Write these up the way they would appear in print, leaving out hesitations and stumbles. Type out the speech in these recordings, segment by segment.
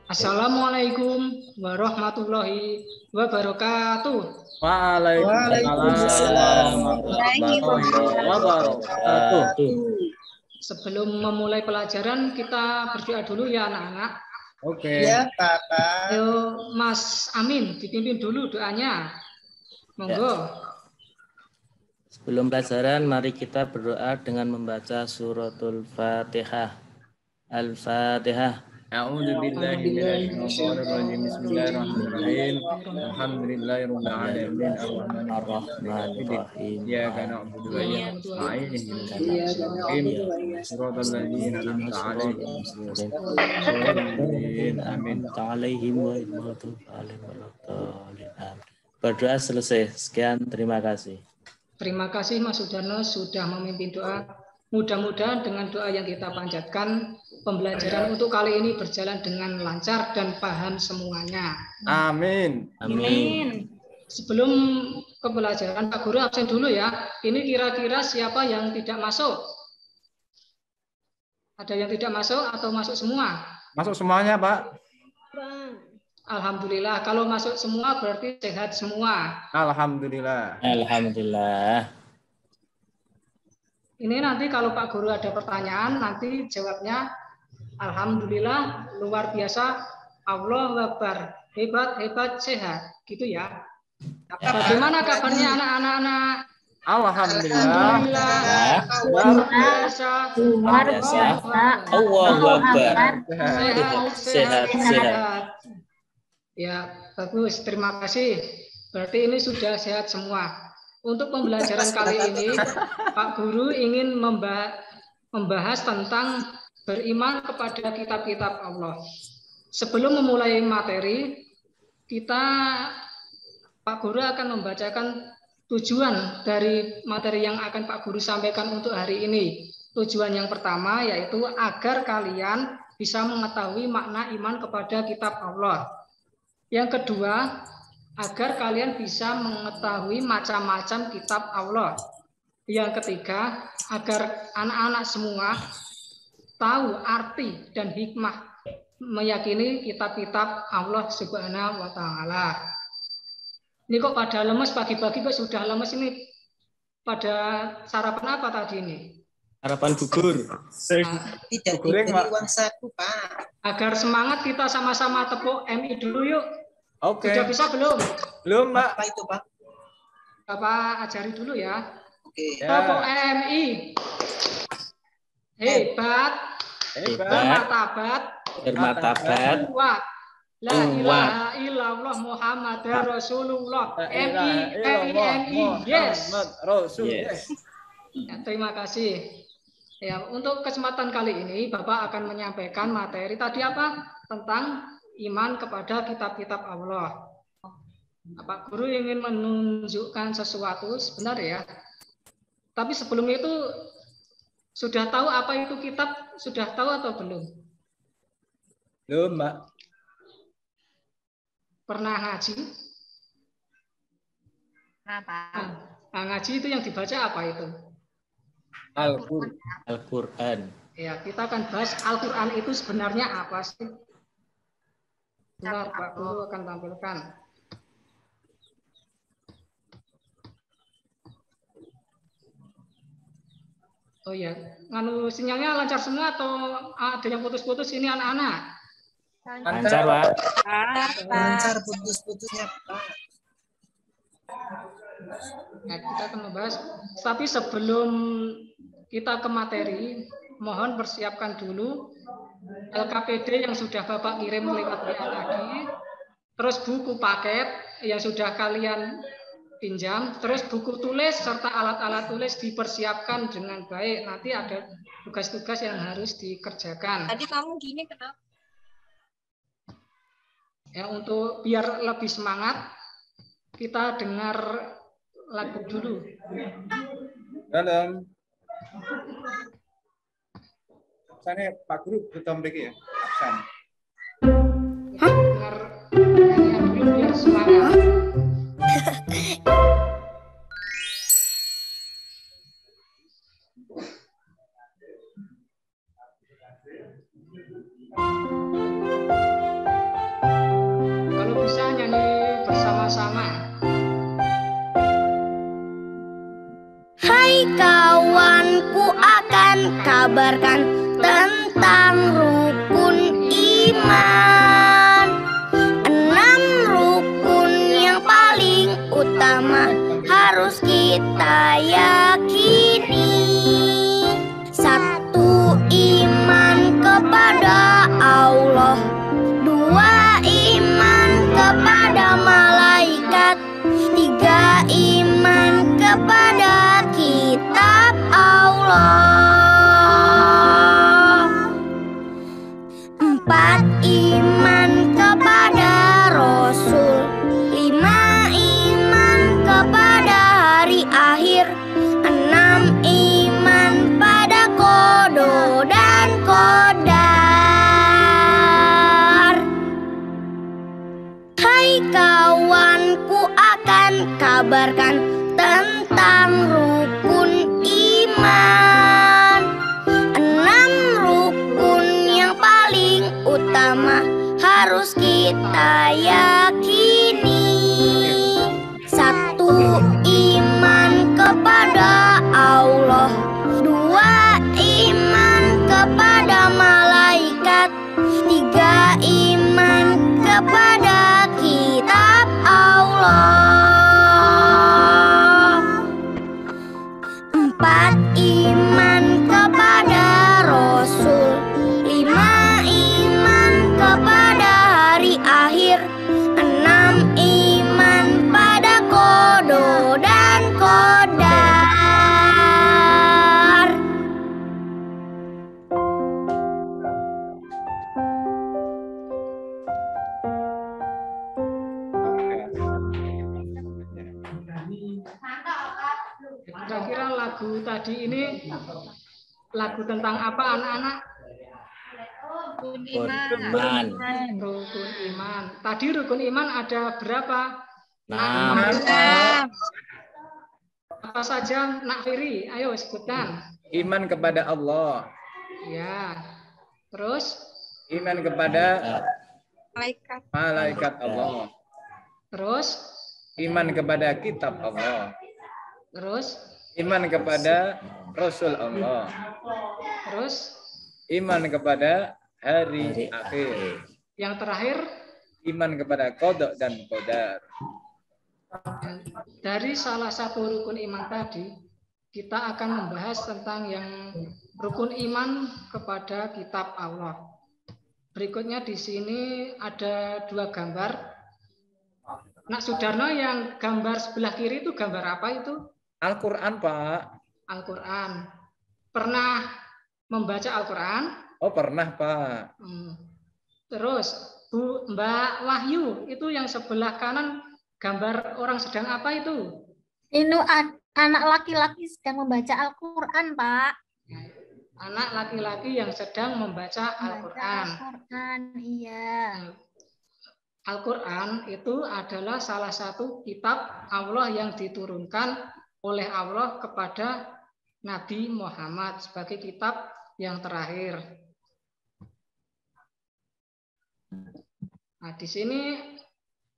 Assalamualaikum warahmatullahi wabarakatuh. Waalaikumsalam warahmatullahi wabarakatuh. Sebelum memulai pelajaran, kita berdoa dulu ya anak-anak. Oke. Ya, Kakak. Ayo Mas Amin, dipimpin dulu doanya. Monggo. Sebelum pelajaran, mari kita berdoa dengan membaca suratul Fatihah. Al-Fatihah. A'udzubillahi minasyaitonir rajim. Bismillahirrahmanirrahim. Alhamdulillahirabbil alamin arrahmanirrahim. Iyyaka na'budu wa iyyaka nasta'in. Shiratal ladzina an'amta 'alaihim. Amin. Berdoa selesai. Sekian, terima kasih. Terima kasih Mas Sudarno sudah memimpin doa. Mudah-mudahan dengan doa yang kita panjatkan, pembelajaran untuk kali ini berjalan dengan lancar dan paham semuanya. Amin. Amin. Sebelum ke pelajaran, Pak Guru absen dulu ya. Ini kira-kira siapa yang tidak masuk? Ada yang tidak masuk atau masuk semua? Masuk semuanya, Pak. Alhamdulillah. Kalau masuk semua berarti sehat semua. Alhamdulillah. Alhamdulillah. Ini nanti kalau Pak Guru ada pertanyaan, nanti jawabnya Alhamdulillah, luar biasa, Allahu Akbar, hebat, sehat. Gitu ya. Bagaimana kabarnya anak-anak? Alhamdulillah. Luar biasa. Allahu Akbar. Sehat. Sehat. Ya, bagus. Terima kasih. Berarti ini sudah sehat semua. Untuk pembelajaran kali ini, Pak Guru ingin membahas tentang beriman kepada kitab-kitab Allah. Sebelum memulai materi, Pak Guru akan membacakan tujuan dari materi yang akan Pak Guru sampaikan untuk hari ini. Tujuan yang pertama yaitu agar kalian bisa mengetahui makna iman kepada kitab Allah. Yang kedua, agar kalian bisa mengetahui macam-macam kitab Allah. Yang ketiga, agar anak-anak semua tahu arti dan hikmah meyakini kitab-kitab Allah Subhanahu wa Ta'ala. Ini kok pada lemes pagi-pagi, kok sudah lemes ini? Pada sarapan apa tadi ini? Harapan gugur. Tidak diberi uang saku, Pak. Agar semangat, kita sama-sama tepuk MI dulu yuk. Oke. Sudah bisa belum? Belum, Pak. Apa itu, Pak? Bapak ajari dulu ya. Oke. Tepuk MI. Hebat. Bermartabat. Kuat. La ilaha illallah Muhammad Rasulullah. MI. Yes. Yes. Ya, terima kasih. Ya, untuk kesempatan kali ini Bapak akan menyampaikan materi tadi apa? Tentang iman kepada kitab-kitab Allah. Pak Guru ingin menunjukkan sesuatu sebentar ya. Tapi sebelum itu sudah tahu apa itu kitab? Sudah tahu atau belum? Belum, Mbak. Pernah ngaji? Kenapa? Nah, ngaji itu yang dibaca apa itu? Al-Quran. Ya, kita akan bahas Al-Quran itu sebenarnya apa sih? Benar, Pak Guru akan tampilkan. Oh ya, sinyalnya lancar semua atau ada yang putus-putus ini anak-anak? Lancar, Pak. Lancar putus-putusnya, Pak. Nah, kita akan membahas. Tapi sebelum kita ke materi, mohon persiapkan dulu LKPD yang sudah Bapak kirim lewat WA tadi, terus buku paket yang sudah kalian pinjam, terus buku tulis serta alat-alat tulis dipersiapkan dengan baik. Nanti ada tugas-tugas yang harus dikerjakan. Tadi kamu gini kenapa? Ya, untuk biar lebih semangat, kita dengar lagu dulu. Dalam. Sana Pak Guru betul ya. Absen. Dengar nyanyian dulu biar semangat. kabarkan tentang rukun iman. 6 rukun yang paling utama harus kita yakini. 1. Iman kepada Allah. 2. Iman kepada malaikat. 3. Iman kepada kitab Allah. 4. Iman kepada Rasul. 5. Iman kepada hari akhir. 6. Iman pada qada dan qadar. Hai kawanku, akan kabarkan tentang rukun iman. 6 rukun yang paling utama harus kita yakini. 1. Iman kepada Allah. 2. Iman kepada malaikat. 3. Iman kepada kitab Allah. 4. Iman kepada Rasul. 5. Iman kepada hari akhir. 6. Iman pada qada dan qadar. Kira-kira lagu tadi ini lagu tentang apa anak-anak? Rukun iman. Rukun iman. Tadi rukun iman ada berapa? 6. Apa saja, Nak Firi? Ayo sebutkan. Iman kepada Allah. Ya. Terus? Iman kepada malaikat Allah. Terus? Iman kepada kitab Allah. Terus? Iman kepada Rasul Allah. Terus? Iman kepada hari akhir. Yang terakhir? Iman kepada qada dan qadar. Dari salah satu rukun iman tadi, kita akan membahas tentang yang rukun iman kepada kitab Allah. Berikutnya di sini ada 2 gambar. Nak Sudarno, yang gambar sebelah kiri itu gambar apa itu? Al-Quran, Pak. Al-Quran. Pernah membaca Al-Quran? Oh, pernah, Pak. Terus, Mbak Wahyu, itu yang sebelah kanan gambar orang sedang apa itu? Ini anak laki-laki sedang membaca Al-Quran, Pak. Anak laki-laki yang sedang membaca Al-Quran. Al-Quran, iya. Al-Quran itu adalah salah satu kitab Allah yang diturunkan oleh Allah kepada Nabi Muhammad sebagai kitab yang terakhir. Nah, di sini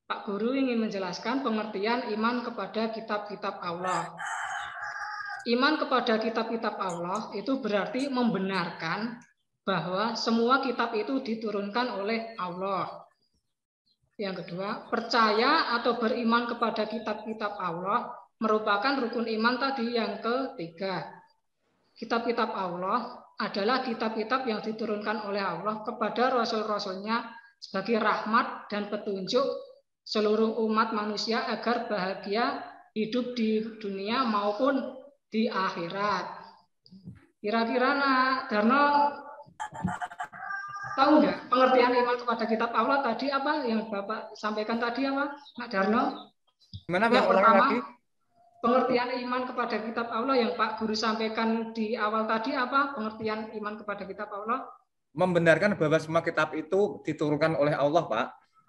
Pak Guru ingin menjelaskan pengertian iman kepada kitab-kitab Allah. Iman kepada kitab-kitab Allah itu berarti membenarkan bahwa semua kitab itu diturunkan oleh Allah. Yang kedua, percaya atau beriman kepada kitab-kitab Allah merupakan rukun iman tadi yang ketiga. Kitab-kitab Allah adalah kitab-kitab yang diturunkan oleh Allah kepada rasul-rasulnya sebagai rahmat dan petunjuk seluruh umat manusia agar bahagia hidup di dunia maupun di akhirat. Kira-kira Nak Darno tahu nggak pengertian iman kepada kitab Allah tadi apa yang Bapak sampaikan tadi apa, Nak Darno? Gimana, Pak? Yang pertama, lagi? pengertian iman kepada kitab Allah yang Pak Guru sampaikan di awal tadi apa? Pengertian iman kepada kitab Allah? Membenarkan bahwa semua kitab itu diturunkan oleh Allah, Pak.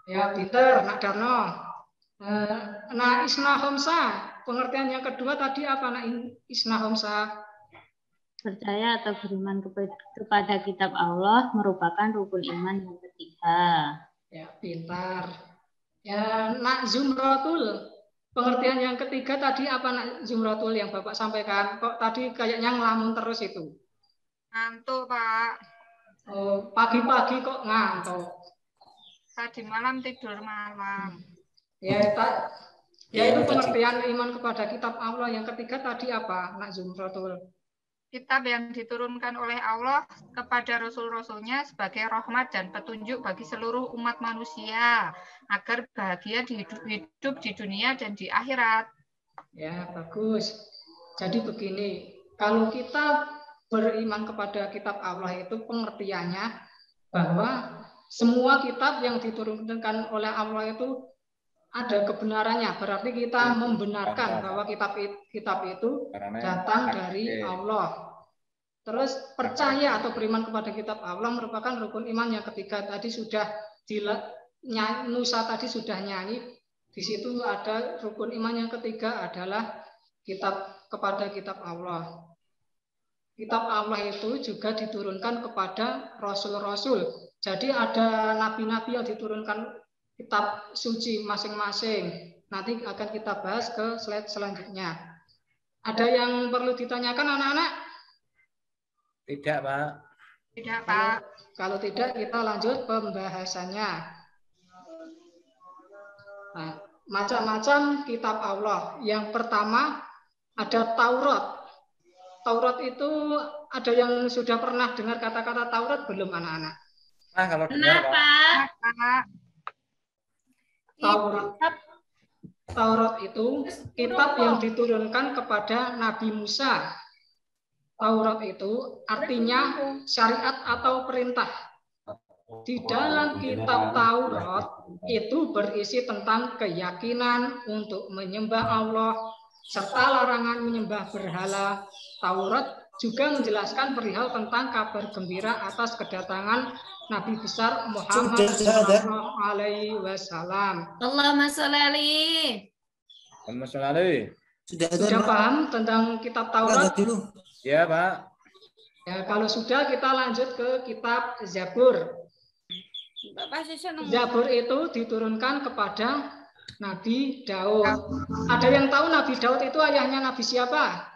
Ya, pinter, Nak Darno. Nah, Isna Homsa, pengertian yang kedua tadi apa, Nak Isna Homsa? Percaya atau beriman kepada kitab Allah merupakan rukun iman yang ketiga. Ya, pintar. Ya, Nak Zumratul, pengertian yang ketiga tadi apa, Nak Zumratul, yang Bapak sampaikan? Kok tadi kayaknya ngelamun terus itu? Ngantuk, Pak. Oh, pagi-pagi kok ngantuk. Tadi malam tidur malam. Ya, itu pengertian iman kepada kitab Allah. Yang ketiga tadi apa, Nak Zumratul? Kitab yang diturunkan oleh Allah kepada Rasul-Rasulnya sebagai rahmat dan petunjuk bagi seluruh umat manusia agar bahagia hidup di dunia dan di akhirat. Ya, bagus. Jadi begini, kalau kita beriman kepada kitab Allah itu pengertiannya bahwa semua kitab yang diturunkan oleh Allah itu ada kebenarannya. Berarti kita membenarkan bahwa kitab itu datang dari Allah. Terus percaya atau beriman kepada kitab Allah merupakan rukun iman yang ketiga. Tadi sudah Nusa tadi sudah nyanyi. Di situ ada rukun iman yang ketiga adalah kepada kitab Allah. Kitab Allah itu juga diturunkan kepada rasul-rasul. Jadi ada nabi-nabi yang diturunkan kitab suci masing-masing. Nanti akan kita bahas ke slide selanjutnya. Ada yang perlu ditanyakan anak-anak? Tidak, Pak. Tidak, Pak. Kalau tidak, kita lanjut pembahasannya. Nah, macam-macam kitab Allah. Yang pertama ada Taurat. Taurat itu ada yang sudah pernah dengar kata-kata Taurat belum anak-anak? Nah, kalau dengar, Pak. Taurat itu kitab yang diturunkan kepada Nabi Musa. Taurat itu artinya syariat atau perintah. Di dalam kitab Taurat itu berisi tentang keyakinan untuk menyembah Allah serta larangan menyembah berhala. Taurat juga menjelaskan perihal tentang kabar gembira atas kedatangan Nabi besar Muhammad sallallahu alaihi wasallam. Allahumma sholli alaihi. Sudah paham tentang kitab Taurat? Ya, Pak. Ya, kalau sudah kita lanjut ke kitab Zabur. Zabur itu diturunkan kepada Nabi Daud. Ada yang tahu Nabi Daud itu ayahnya Nabi siapa?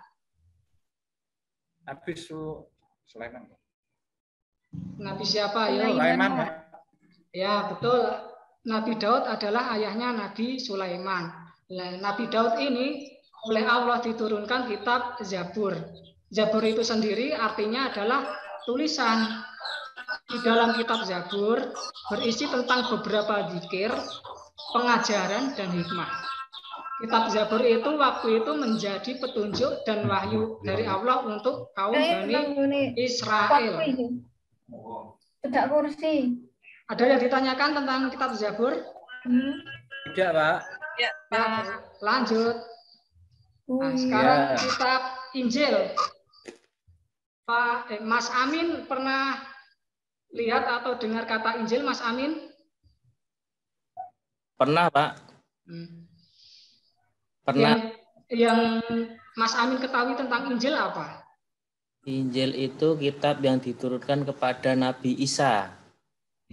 Nabi Sulaiman. Nabi siapa? Ya, Sulaiman. Ya, betul. Nabi Daud adalah ayahnya Nabi Sulaiman. Nah, Nabi Daud ini oleh Allah diturunkan kitab Zabur. Zabur itu sendiri artinya adalah tulisan. Di dalam kitab Zabur berisi tentang beberapa zikir, pengajaran, dan hikmah. Kitab Zabur itu waktu itu menjadi petunjuk dan wahyu dari Allah untuk kaum Bani Israel. Tidak kursi. Ada yang ditanyakan tentang kitab Zabur? Tidak, Pak. Ya, Pak. Lanjut. Nah, sekarang kitab Injil. Mas Amin pernah lihat atau dengar kata Injil, Mas Amin? Pernah, Pak. Pernah. Yang Mas Amin ketahui tentang Injil apa? Injil itu kitab yang diturunkan kepada Nabi Isa.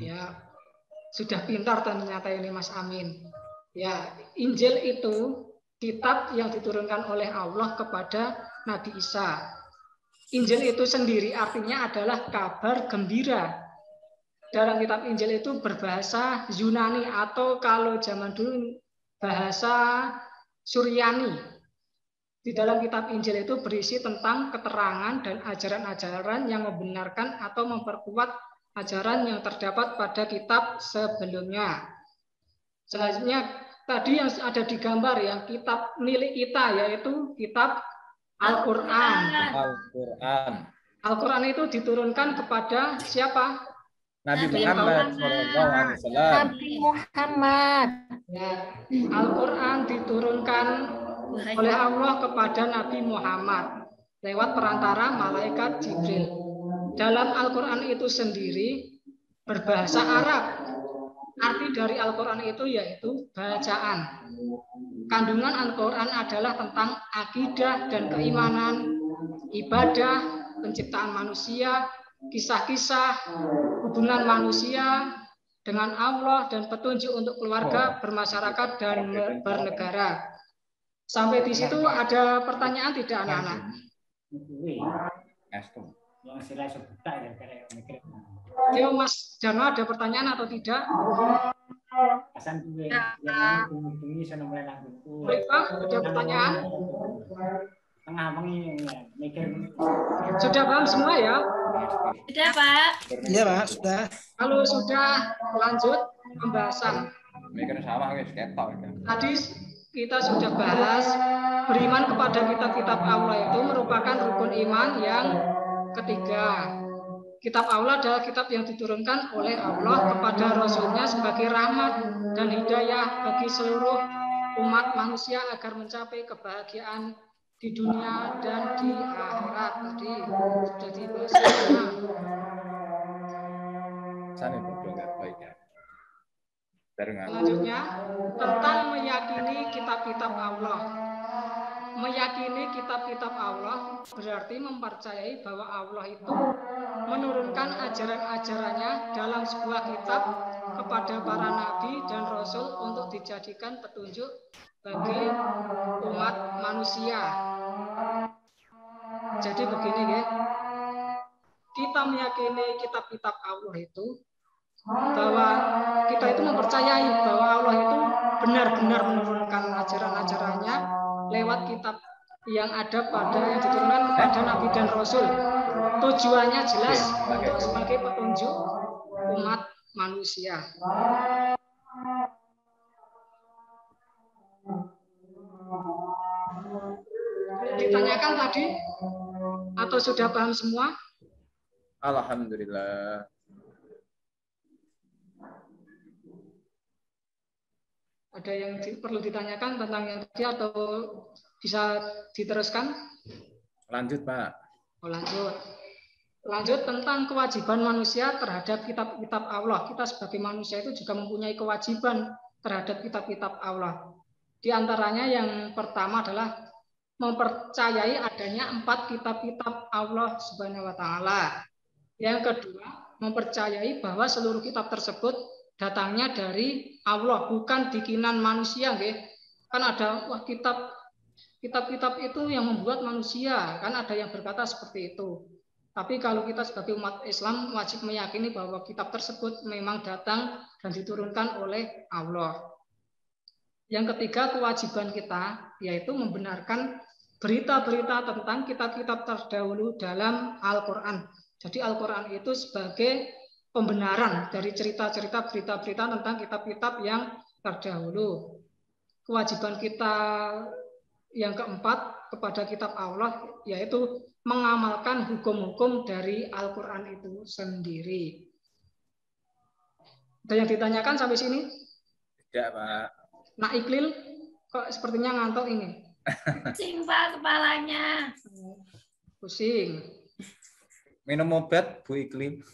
Ya, sudah pintar ternyata ini Mas Amin. Ya, Injil itu kitab yang diturunkan oleh Allah kepada Nabi Isa. Injil itu sendiri artinya adalah kabar gembira. Dalam kitab Injil itu berbahasa Yunani atau kalau zaman dulu bahasa Suryani. Di dalam kitab Injil itu berisi tentang keterangan dan ajaran-ajaran yang membenarkan atau memperkuat ajaran yang terdapat pada kitab sebelumnya. Selanjutnya tadi yang ada di gambar yang kitab milik kita yaitu kitab Al-Quran. Al-Quran itu diturunkan kepada siapa? Nabi Muhammad SAW. Nabi Muhammad. Ya, Al-Quran diturunkan oleh Allah kepada Nabi Muhammad lewat perantara malaikat Jibril. Dalam Al-Quran itu sendiri berbahasa Arab. Arti dari Al-Quran itu yaitu bacaan. Kandungan Al-Quran adalah tentang akidah dan keimanan, ibadah, penciptaan manusia, kisah-kisah, hubungan manusia dengan Allah, dan petunjuk untuk keluarga, bermasyarakat, dan bernegara. Sampai di situ ada pertanyaan tidak anak-anak? Yo Mas Jano, ada pertanyaan atau tidak? Baik Pak, ada pertanyaan? Sudah paham semua ya? Sudah Pak. Iya Pak, sudah. Kalau sudah, lanjut pembahasan. Tadi kita sudah bahas beriman kepada kitab-kitab Allah itu merupakan rukun iman yang ketiga. Kitab Allah adalah kitab yang diturunkan oleh Allah kepada Rasulnya sebagai rahmat dan hidayah bagi seluruh umat manusia agar mencapai kebahagiaan di dunia dan di akhirat. Tadi sudah dibahas. Selanjutnya tentang meyakini kitab-kitab Allah. Meyakini kitab-kitab Allah berarti mempercayai bahwa Allah itu menurunkan ajaran-ajarannya dalam sebuah kitab kepada para nabi dan rasul untuk dijadikan petunjuk bagi umat manusia. Jadi begini ya, kita meyakini kitab-kitab Allah itu bahwa kita itu mempercayai bahwa Allah itu benar-benar menurunkan ajaran-ajarannya lewat kitab yang ada yang diturunkan kepada Nabi dan Rasul. Tujuannya jelas untuk sebagai petunjuk umat manusia. Ditanyakan tadi atau sudah paham semua? Alhamdulillah. Ada yang perlu ditanyakan tentang yang tadi atau bisa diteruskan? Lanjut, Pak. Oh, lanjut. Lanjut tentang kewajiban manusia terhadap kitab-kitab Allah. Kita sebagai manusia itu juga mempunyai kewajiban terhadap kitab-kitab Allah. Di antaranya yang pertama adalah mempercayai adanya 4 kitab-kitab Allah Subhanahu wa taala. Yang kedua, mempercayai bahwa seluruh kitab tersebut datangnya dari Allah, bukan bikinan manusia, nggih. Kan ada kitab-kitab itu yang membuat manusia, kan ada yang berkata seperti itu. Tapi kalau kita sebagai umat Islam wajib meyakini bahwa kitab tersebut memang datang dan diturunkan oleh Allah. Yang ketiga, kewajiban kita yaitu membenarkan berita-berita tentang kitab-kitab terdahulu dalam Al-Qur'an. Jadi Al-Qur'an itu sebagai pembenaran dari cerita-cerita berita-berita tentang kitab-kitab yang terdahulu. Kewajiban kita yang keempat kepada kitab Allah yaitu mengamalkan hukum-hukum dari Al-Qur'an itu sendiri. Ada yang ditanyakan sampai sini? Tidak, Pak. Nak Iklil kok sepertinya ngantuk ini. Pusing Pak kepalanya. Pusing. Minum obat, Bu Iklil.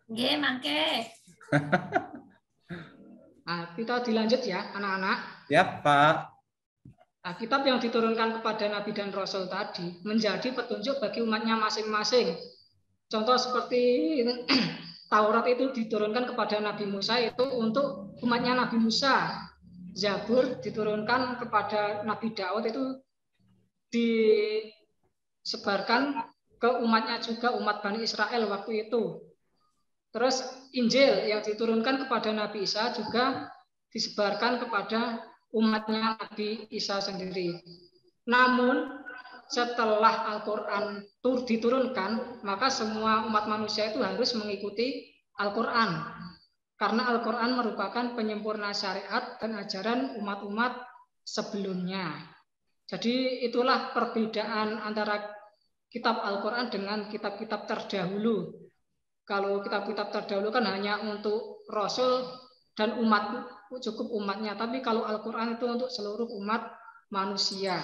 Nggih, mangke. Nah, kita dilanjut ya, anak-anak. Ya, Pak. Nah, kitab yang diturunkan kepada Nabi dan Rasul tadi menjadi petunjuk bagi umatnya masing-masing. Contoh seperti Taurat itu diturunkan kepada Nabi Musa itu untuk umatnya Nabi Musa. Zabur diturunkan kepada Nabi Daud itu disebarkan ke umatnya juga, umat Bani Israel waktu itu. Terus Injil yang diturunkan kepada Nabi Isa juga disebarkan kepada umatnya Nabi Isa sendiri. Namun setelah Al-Quran diturunkan, maka semua umat manusia itu harus mengikuti Al-Quran. Karena Al-Quran merupakan penyempurna syariat dan ajaran umat-umat sebelumnya. Jadi itulah perbedaan antara kitab Al-Quran dengan kitab-kitab terdahulu. Kalau kitab-kitab terdahulu kan hanya untuk Rasul dan umat, cukup umatnya. Tapi kalau Al-Quran itu untuk seluruh umat manusia.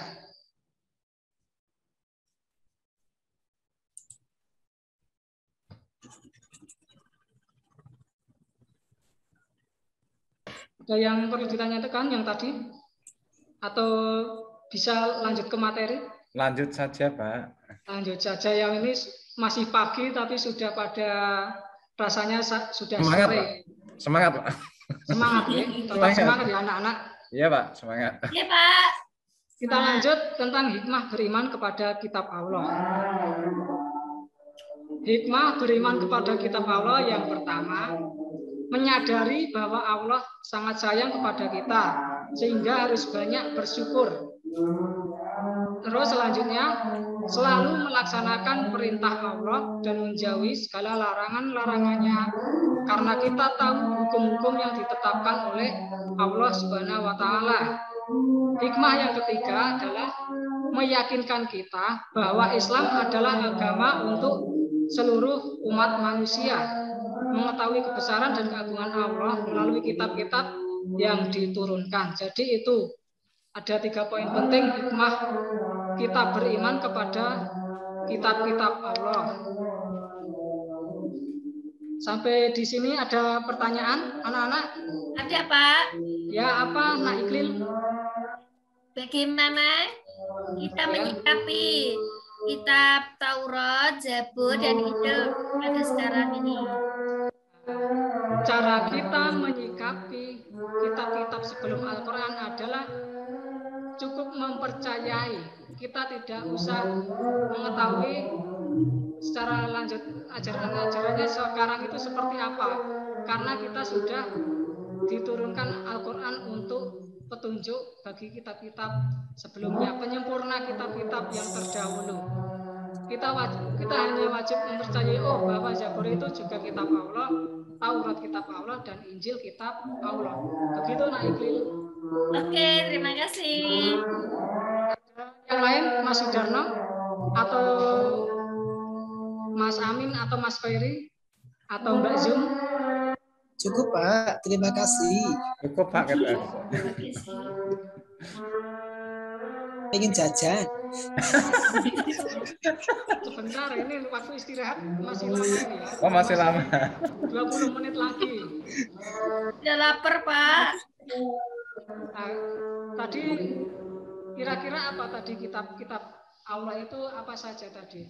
Ada yang perlu ditanyakan yang tadi? Atau bisa lanjut ke materi? Lanjut saja, Pak. Lanjut saja. Yang ini masih pagi tapi sudah pada rasanya sudah semangat, sore. Pak. Semangat, Pak. Semangat ya. Tetap semangat ya anak-anak. Iya, Pak. Semangat. Iya, Pak. Kita lanjut tentang hikmah beriman kepada kitab Allah. Hikmah beriman kepada kitab Allah yang pertama, menyadari bahwa Allah sangat sayang kepada kita, sehingga harus banyak bersyukur. Terus selanjutnya, selalu melaksanakan perintah Allah dan menjauhi segala larangan-larangannya, karena kita tahu hukum-hukum yang ditetapkan oleh Allah Subhanahu wa Ta'ala. Hikmah yang ketiga adalah meyakinkan kita bahwa Islam adalah agama untuk seluruh umat manusia, mengetahui kebesaran dan keagungan Allah melalui kitab-kitab yang diturunkan. Jadi itu ada 3 poin penting hikmah kita beriman kepada kitab-kitab Allah. Sampai di sini ada pertanyaan, anak-anak? Ada, Pak. Ya, apa, Nak Iklil? Bagaimana kita menyikapi kitab Taurat, Zabur, dan Injil pada sekarang ini? Cara kita menyikapi kitab-kitab sebelum Al-Quran adalah cukup mempercayai. Kita tidak usah mengetahui secara lanjut ajaran-ajarannya sekarang itu seperti apa. Karena kita sudah diturunkan Al-Quran untuk petunjuk bagi kitab-kitab sebelumnya, penyempurna kitab-kitab yang terdahulu. Kita hanya wajib mempercayai bahwa Zabur itu juga kitab Allah, Taurat kitab Allah, dan Injil kitab Allah. Begitu, Nak Iklil. Oke, terima kasih. Yang lain, Mas Sudarno atau Mas Amin atau Mas Ferry atau Mbak Zum? Cukup, Pak. Terima kasih. Cukup, Pak. Pengen jajan. Sebentar, ini waktu istirahat masih lama ini ya. Oh, masih lama. 20 menit lagi. Udah lapar, Pak. Nah, tadi kira-kira apa tadi kitab-kitab Allah itu apa saja tadi?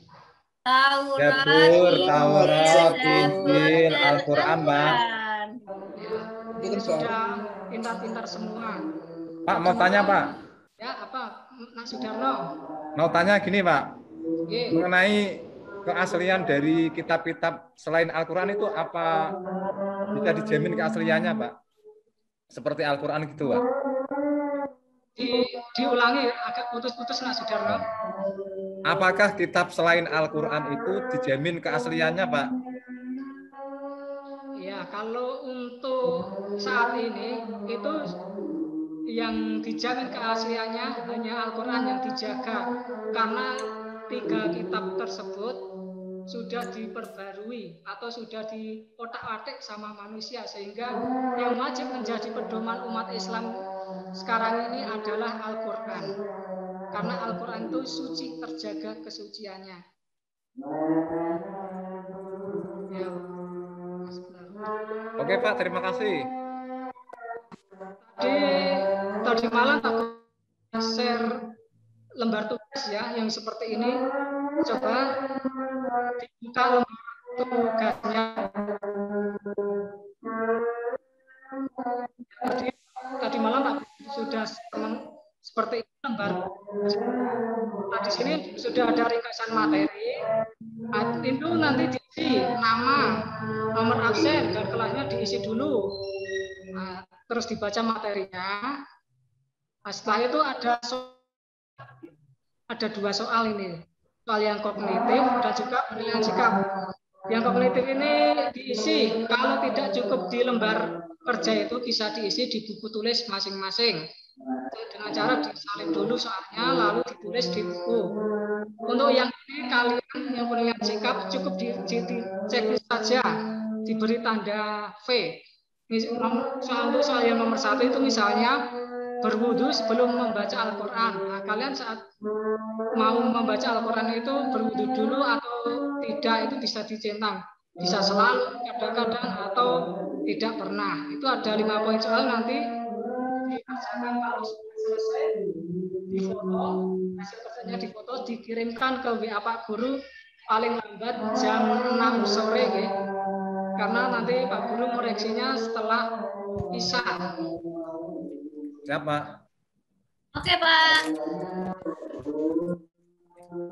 Taurat, Injil, Al-Quran, Pak. Ini sudah pintar-pintar semua. Pak, mau tanya, Pak? Ya, apa, Nak Sudarno? Mau tanya gini, Pak. Oke. Mengenai keaslian dari kitab-kitab selain Al-Quran itu apa bisa dijamin keasliannya, Pak? Seperti Al-Quran gitu, Pak. Diulangi, agak putus-putus, Nak Sudarno. Apakah kitab selain Al-Quran itu dijamin keasliannya, Pak? Ya, kalau untuk saat ini itu yang dijamin keasliannya hanya Al-Quran yang dijaga, karena 3 kitab tersebut sudah diperbarui atau sudah diotak-atik sama manusia, sehingga yang wajib menjadi pedoman umat Islam sekarang ini adalah Al-Quran, karena Al-Quran itu suci, terjaga kesuciannya. Ya. Oke, Pak, terima kasih. Tadi malam aku share lembar tugas ya yang seperti ini. Coba dibuka lembar tugasnya. Tadi malam Pak sudah seperti ini lembar. Nah, di sini sudah ada ringkasan materi. Itu nanti diisi nama, nomor absen, dan kelasnya diisi dulu. Nah, terus dibaca materinya. Nah, setelah itu ada 2 soal ini, soal yang kognitif dan juga penilaian sikap. Yang kognitif ini diisi, kalau tidak cukup di lembar kerja itu bisa diisi di buku tulis masing-masing dengan cara disalin dulu soalnya lalu ditulis di buku. Untuk yang ini kalian yang penilaian sikap cukup dicek saja, diberi tanda V. Soal yang nomor 1 itu misalnya berwudu sebelum membaca Al-Quran. Nah, kalian saat mau membaca Al-Quran itu berwudu dulu atau tidak, itu bisa dicentang. Bisa selalu, kadang-kadang, atau tidak pernah. Itu ada 5 poin soal, nanti dikerjakan kalau selesai, difoto, hasil kerjanya difoto, dikirimkan ke WA Pak Guru paling lambat jam 6 sore. Ya. Karena nanti Pak Guru koreksinya setelah Isya. Siap, Pak. Oke, Pak.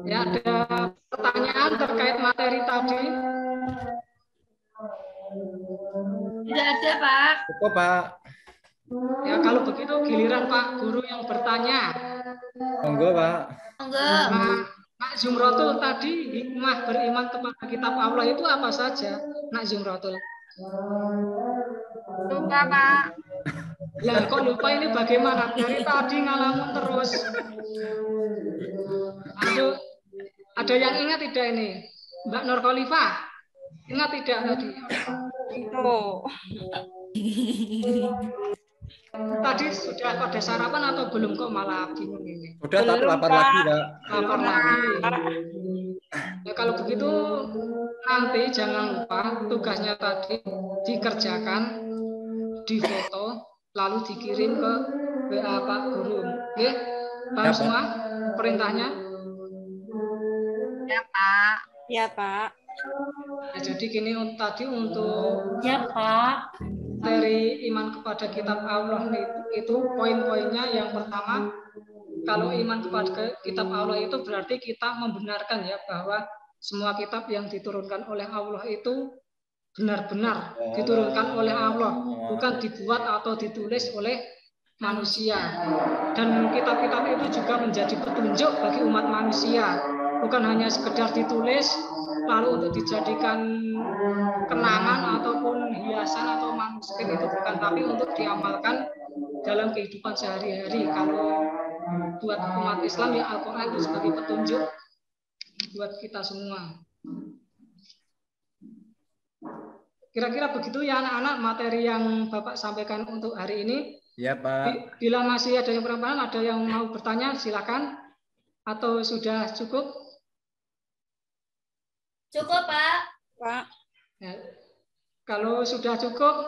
Ya, ada pertanyaan terkait materi tadi? Tidak ada, Pak. Cukup, Pak. Ya, kalau begitu giliran Pak Guru yang bertanya. Monggo, Pak. Monggo. Nak Zumrotul tadi hikmah beriman kepada kitab Allah itu apa saja, Nak Zumrotul? Lupa, Pak. Ya, kok lupa ini bagaimana? Dari tadi ngalamun terus. Aduh, ada yang ingat tidak ini? Mbak Nur Khalifah? Ingat tidak tadi? Tadi sudah pada sarapan atau belum kok malah bingung ini? Sudah, tapi lapar lagi, Pak. Lapar lagi. Ya, kalau begitu nanti jangan lupa tugasnya tadi dikerjakan, difoto, lalu dikirim ke WA Pak Guru. Oke? Paham semua perintahnya? Ya, Pak. Ya, Pak. Ya, jadi gini tadi untuk Ya, Pak. dari iman kepada kitab Allah itu poin-poinnya yang pertama, kalau iman kepada kitab Allah itu berarti kita membenarkan ya bahwa semua kitab yang diturunkan oleh Allah itu benar-benar diturunkan oleh Allah, bukan dibuat atau ditulis oleh manusia. Dan kitab-kitab itu juga menjadi petunjuk bagi umat manusia, bukan hanya sekedar ditulis lalu untuk dijadikan kenangan ataupun hiasan atau manuskrip, itu bukan, tapi untuk diamalkan dalam kehidupan sehari-hari. Kalau buat umat Islam ya Al-Quran itu sebagai petunjuk buat kita semua. Kira-kira begitu ya anak-anak materi yang Bapak sampaikan untuk hari ini. Ya, Pak. Bila masih ada yang pertanyaan, ada yang mau bertanya, silakan. Atau sudah cukup? Cukup, Pak. Pak. Ya. Kalau sudah cukup,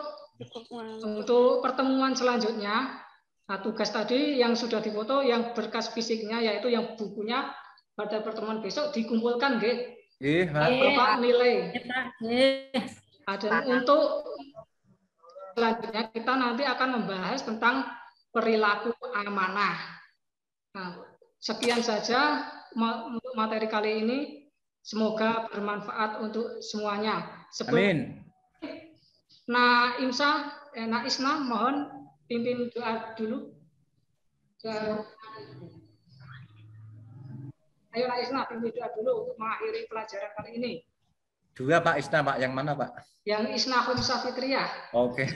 untuk pertemuan selanjutnya, nah, tugas tadi yang sudah difoto, yang berkas fisiknya, yaitu yang bukunya, pada pertemuan besok dikumpulkan, nggih. Pak nilai. Dan untuk selanjutnya kita nanti akan membahas tentang perilaku amanah. Nah, sekian saja untuk materi kali ini. Semoga bermanfaat untuk semuanya. Amin. Nah, Isna, mohon pimpin doa dulu. Ayo Nak Isna, pimpin doa dulu untuk mengakhiri pelajaran kali ini. Dua Pak Isna, Pak. Yang mana, Pak? Yang Isna Khumsah Fitriyah. Oke.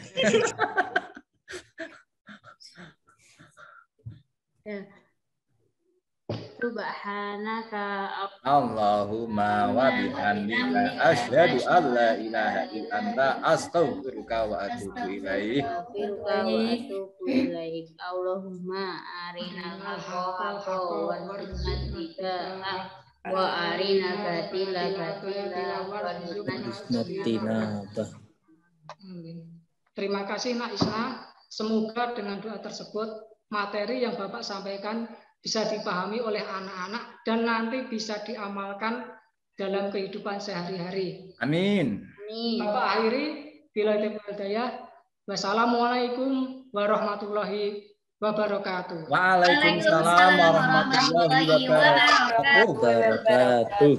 Subhanaka Allahumma wa bihamdika asyhadu an la ilaha illa anta astaghfiruka wa atubu ilaik. Allahumma arina al-haqqa warzuqna wa arina batila warzuqna. Terima kasih Nak Isna. Semoga dengan doa tersebut materi yang Bapak sampaikan bisa dipahami oleh anak-anak dan nanti bisa diamalkan dalam kehidupan sehari-hari. Amin. Bapak akhiri, bila hidayah. Wassalamualaikum warahmatullahi wabarakatuh. Waalaikumsalam warahmatullahi wabarakatuh.